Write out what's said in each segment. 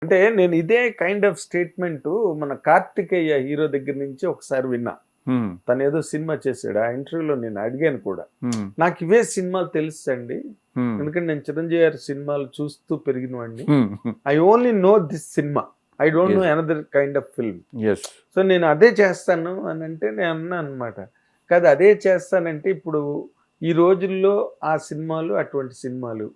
అంటే నేను ఇదే కైండ్ ఆఫ్ స్టేట్మెంట్ మన కార్తికేయ హీరో దగ్గర నుంచి ఒకసారి విన్నా. తను ఏదో సినిమా చేశాడు, ఆ ఇంటర్వ్యూలో నేను అడిగాను కూడా, నాకు ఇవే సినిమాలు తెలుసండి, ఎందుకంటే నేను చిరంజీవి గారి సినిమాలు చూస్తూ పెరిగిన వాడిని. I only know this cinema, I don't know another kind of film. So నేను అదే చేస్తాను అని అంటే నేను అన్నా అనమాట. కాదు, అదే చేస్తానంటే ఇప్పుడు ఈ రోజుల్లో ఆ సినిమాలు అటువంటి సినిమాలు,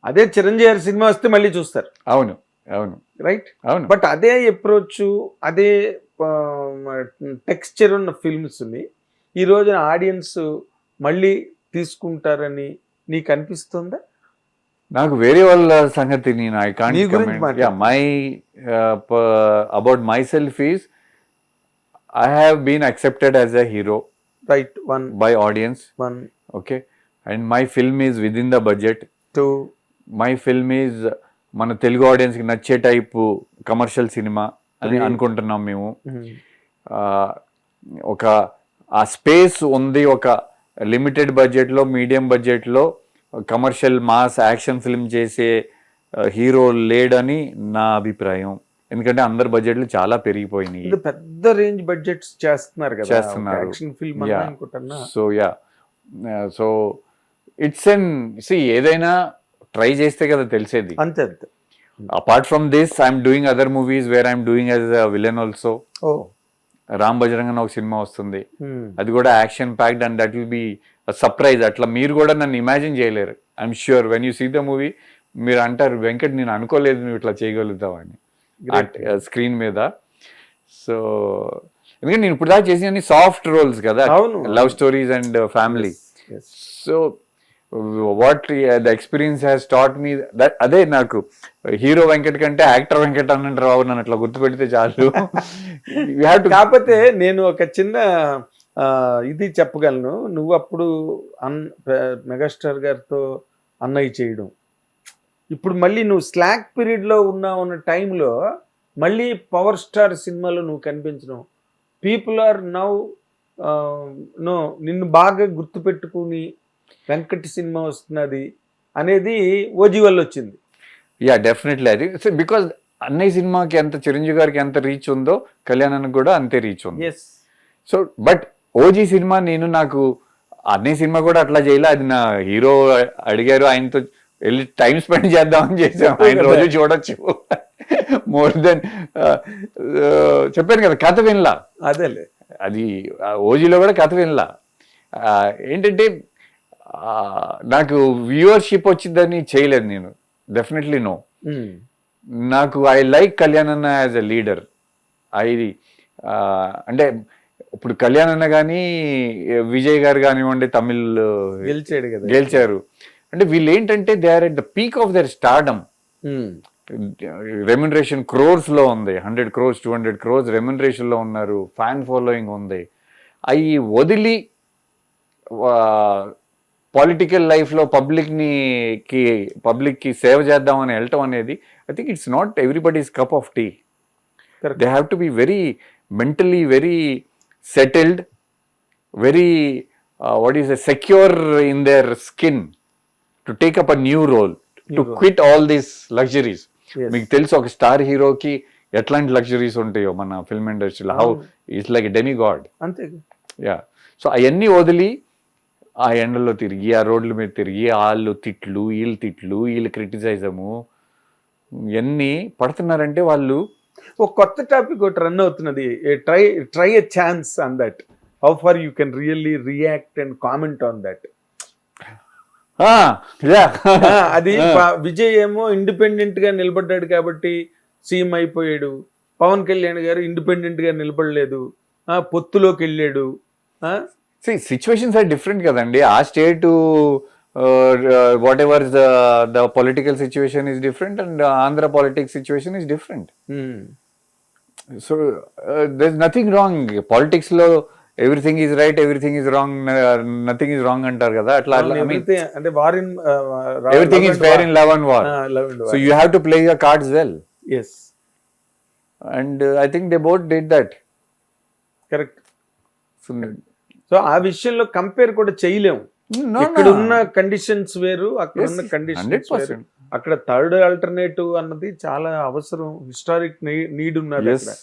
అదే చిరంజీవి గారి సినిమా వస్తే మళ్ళీ చూస్తారు. అవును అవును రైట్. అవును. బట్ అదే అప్రోచ్, అదే టెక్స్చర్ ఉన్న ఫిల్మ్స్ని ఈ రోజున ఆడియన్స్ మళ్ళీ తీసుకుంటారని నీకు అనిపిస్తుందా? నాకు వేరే వాళ్ళ సంగతి నేను I can't comment. My about myself is I have been accepted as a hero, right, one by audience, one. Okay, and my film is with in the budget. Two, my film is మన తెలుగు ఆడియన్స్కి నచ్చే type commercial cinema అని అనుకుంటున్నాం మేము. ఒక ఆ space ఉంది, ఒక లిమిటెడ్ బడ్జెట్లో, మీడియం బడ్జెట్లో కమర్షియల్ మాస్ యాక్షన్ ఫిల్మ్ చేసే హీరో లేడని నా అభిప్రాయం. ఎందుకంటే అందరి బడ్జెట్లు చాలా పెరిగిపోయినాయి, పెద్ద రేంజ్ బడ్జెట్స్ చేస్తున్నారు. సో ఇట్స్ ఎన్ సి, ఏదైనా ట్రై చేస్తే కదా తెలిసేది. అంతే అంతే. Apart from this I'm doing other movies where I'm doing as a villain also. Ram Bajrang అని ఒక సినిమా వస్తుంది, అది కూడా action packed and that will be surprise. అట్లా మీరు కూడా నన్ను ఇమాజిన్ చేయలేరు. I'm sure when you see the movie మీరు అంటారు, వెంకట్ నేను అనుకోలేదు నువ్వు ఇట్లా చేయగలుగుతావు అని స్క్రీన్ మీద. సో ఎందుకంటే నేను ఇప్పుడు దాకా చేసిన సాఫ్ట్ రోల్స్ కదా, love stories and family. So what the experience has taught me that. అదే నాకు హీరో వెంకట్ కంటే యాక్టర్ వెంకట్ అని రావు, నన్ను అట్లా గుర్తుపెడితే చాలు. కాకపోతే నేను ఒక చిన్న ఇది చెప్పగలను. నువ్వు అప్పుడు మెగాస్టార్ గారితో అన్నయ్య చేయడం, ఇప్పుడు మళ్ళీ నువ్వు స్లాక్ పీరియడ్లో ఉన్న టైంలో మళ్ళీ పవర్ స్టార్ సినిమాలో నువ్వు కనిపించడం, పీపుల్ ఆర్ నౌ నో నిన్ను బాగా గుర్తుపెట్టుకుని వెంకట్ సినిమా వస్తున్నది అనేది ఓజీ వల్ల వచ్చింది. Yeah definitely. అది బికాజ్ అన్నయ్య సినిమాకి ఎంత చిరంజీవి గారికి ఎంత రీచ్ ఉందో కళ్యాణానికి కూడా అంతే రీచ్ ఉంది. సో బట్ ఓజీ సినిమా నాకు అన్నయ్య సినిమా కూడా అట్లా చేయలే. అది నా హీరో అడిగారు, ఆయనతో వెళ్ళి టైం స్పెండ్ చేద్దామని చేసాం. ఆయన రోజు చూడొచ్చు. మోర్ దెన్ చెప్పాను కదా, కథ వినలా. అదేలే, అది ఓజీలో కూడా కథ వినలా. ఏంటంటే నాకు వ్యూవర్షిప్ వచ్చిందని చేయలేదు నేను, డెఫినెట్లీ నో. నాకు ఐ లైక్ కళ్యాణ్ అన్న యాజ్ ఎ లీడర్. అంటే ఇప్పుడు కళ్యాణ్ అన్న కానీ విజయ్ గారు కానివ్వండి, తమిళ్ గెలిచారు అంటే వీళ్ళు ఏంటంటే they are at the peak of their stardom. Remuneration crores లో ఉంది, 100 crores 200 crores రెమ్యునరేషన్ లో ఉన్నారు, ఫ్యాన్ ఫాలోయింగ్ ఉంది. అవి వదిలి పొలిటికల్ లైఫ్లో పబ్లిక్కి సేవ చేద్దామని వెళ్ళటం అనేది I think it's not everybody's cup of tea. They have to be very mentally very settled, very what is secure in their skin to take up a new role, to quit all these luxuries. మీకు తెలుసు ఒక star హీరోకి ఎట్లాంటి luxuries ఉంటాయో మన film ఇండస్ట్రీలో, how it's like demi God. అంతే. Yeah, so అవన్నీ వదిలి ఆ ఎండల్లో తిరిగి, ఆ రోడ్ల మీద తిరిగి, వాళ్ళు తిట్లు, వీళ్ళు క్రిటిసైజము ఎన్ని పడుతున్నారంటే వాళ్ళు. ఒక కొత్త టాపిక్ ఒకటి రన్ అవుతున్నది, try a chance on that, how far you can really react and comment on that. అది విజయ్ ఏమో ఇండిపెండెంట్ గా నిలబడ్డాడు కాబట్టి సీఎం అయిపోయాడు, పవన్ కళ్యాణ్ గారు ఇండిపెండెంట్ గా నిలబడలేదు, పొత్తులోకి వెళ్ళాడు. సిచ్యువేషన్స్ ఆర్ డిఫరెంట్ కదండి. ఆ state whatever the political situation is different and Andhra politics situation is different. So there is nothing wrong. Politics లో everything is right, everything is wrong, nothing is wrong అంటారు కదా. అట్లా everything is fair in love and war. So you have to play your cards well. And I think they both did that. Correct. So ఆ విషయంలో compare కూడా చేయలేము. ఇక్కడ ఉన్న conditions వేరు, అక్కడ ఉన్న కండిషన్స్ వేరు. అక్కడ థర్డ్ ఆల్టర్నేటివ్ అన్నది చాలా అవసరం, హిస్టారిక్ నీడ్ ఉన్నది అక్కడ.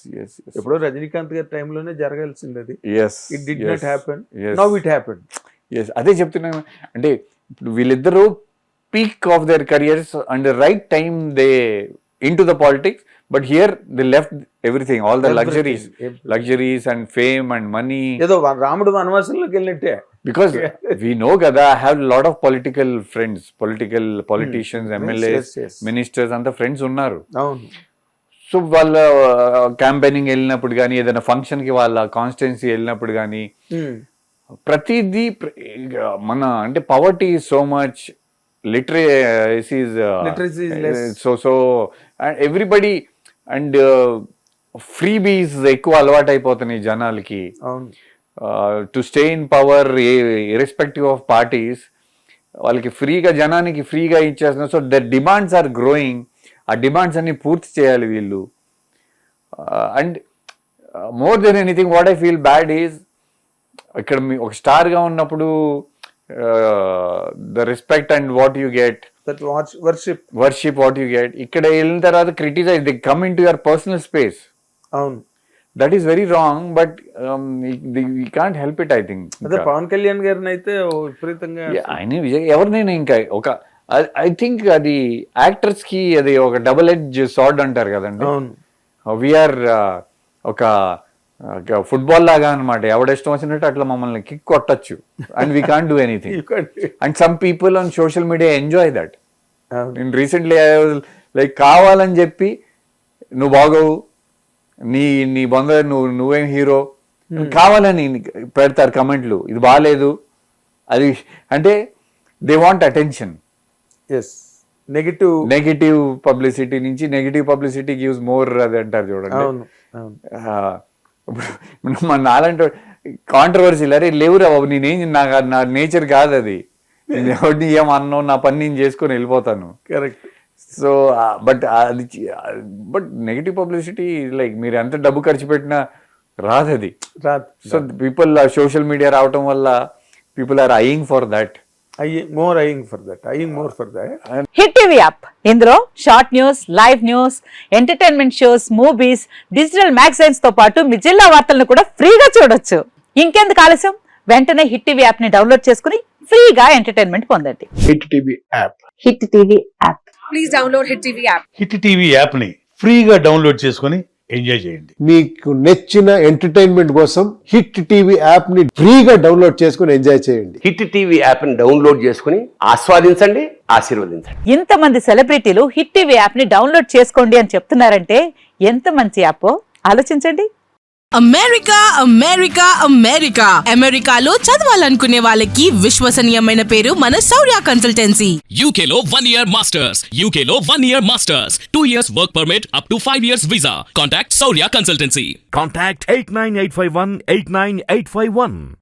ఎప్పుడో రజనీకాంత్ గారి టైంలోనే జరగాల్సింది అది. It did not happen, now it happen. అదే చెప్తున్నాను, అంటే ఇప్పుడు వీళ్ళిద్దరూ peak of their careers and right time they into the politics, but here they left everything, all the luxuries and fame and money. ఏదో రాముడు వనవాసంలోకి వెళ్ళినట్టే. Because we know kada, I have a lot of political friends, politicians, MLAs, ministers అంత friends ఉన్నారు. So వాళ్ళ campaigning వెళ్ళినప్పుడు కానీ, ఏదైనా function కి వాళ్ళ కాన్స్టిట్యున్సీ వెళ్ళినప్పుడు కానీ, ప్రతిదీ మన అంటే poverty is so much, literacy so everybody, and freebies ఎక్కువ అలవాటు అయిపోతున్నాయి జనాలకి. To stay in power irrespective of parties, వాళ్ళకి ఫ్రీగా, జనానికి ఫ్రీగా ఇచ్చేస్తున్నారు. So the demands are growing. ఆ డిమాండ్స్ అన్ని పూర్తి చేయాలి వీళ్ళు. And more than anything what I feel bad is, ఇక్కడ ఒక స్టార్గా ఉన్నప్పుడు the respect and what you get, worship what you get, ఇక్కడ వెళ్ళిన తర్వాత criticise, they come in to your personal space. అవును, that is very wrong, but we can't help it. I think అదే పవన్ కళ్యాణ్ గారిని అయితే విపరీతంగా ఆయన ఎవరినైనా ఇంకా ఒక, ఐ థింక్ అది యాక్టర్స్ కి అది ఒక డబుల్ ఎడ్జ్ సార్డ్ అంటారు కదండి. వీఆర్ ఒక ఫుట్బాల్ లాగా అనమాట, ఎవడెష్టం వచ్చినట్టు అట్లా మమ్మల్ని కిక్ కొట్టచ్చు, and we can't do anything. And some people on social media enjoy that. నేను రీసెంట్లీ లైక్ కావాలని చెప్పి, నువ్వు బాగోవు, నీ బంధ, నువ్వేం హీరో కావాలని పెడతారు కమెంట్లు, ఇది బాగాలేదు అది, అంటే they want attention. Negative publicity నుంచి, నెగిటివ్ పబ్లిసిటీ గివ్స్ మోర్ అది అంటారు చూడండి. మన నాలంటే కాంట్రవర్సీలు, అరే లేవురా బాబు, నా నేచర్ కాదు అది, నేను ఎవరిని ఏమన్నావు, నా పని నేను చేసుకొని వెళ్ళిపోతాను. Correct. So but negative publicity like మీరు ఎంత డబ్బు ఖర్చు పెట్టినా రాదు అది. సో పీపుల్ సోషల్ మీడియా రావటం వల్ల people are eyeing for that. Hit TV app, ఇందులో short news, live news, entertainment shows, movies, digital magazines తో పాటు మీ జిల్లా వార్తలను కూడా ఫ్రీగా చూడొచ్చు. ఇంకెందుకు ఆలస్యం, వెంటనే హిట్ టీవీ యాప్ ని డౌన్లోడ్ చేసుకుని ఫ్రీగా ఎంటర్టైన్మెంట్ పొందండి. Hit TV app. Hit TV app. Please download hit TV app. Hit TV app ని ఫ్రీగా డౌన్లోడ్ చేసుకొని ఎంజాయ్ చేయండి. మీకు నచ్చిన ఎంటర్టైన్మెంట్ కోసం హిట్ టీవీ యాప్ ని ఫ్రీగా డౌన్లోడ్ చేసుకొని ఎంజాయ్ చేయండి. హిట్ టీవీ యాప్ ని డౌన్లోడ్ చేసుకుని ఆస్వాదించండి, ఆశీర్వదించండి. ఇంతమంది సెలబ్రిటీలు హిట్ టీవీ యాప్ ని డౌన్లోడ్ చేసుకోండి అని చెప్తున్నారంటే ఎంత మంచి యాప్ ఆలోచించండి. అమెరికా అమెరికా అమెరికా అమెరికాలో చదవాలనుకునే వాళ్ళకి విశ్వసనీయమైన పేరు మన శౌర్య కన్సల్టెన్సీ. UK లో 1 year masters, UK లో 1 year masters, 2 years work permit up to 5 years visa. Contact Shaurya Consultancy. Contact 89851 89851.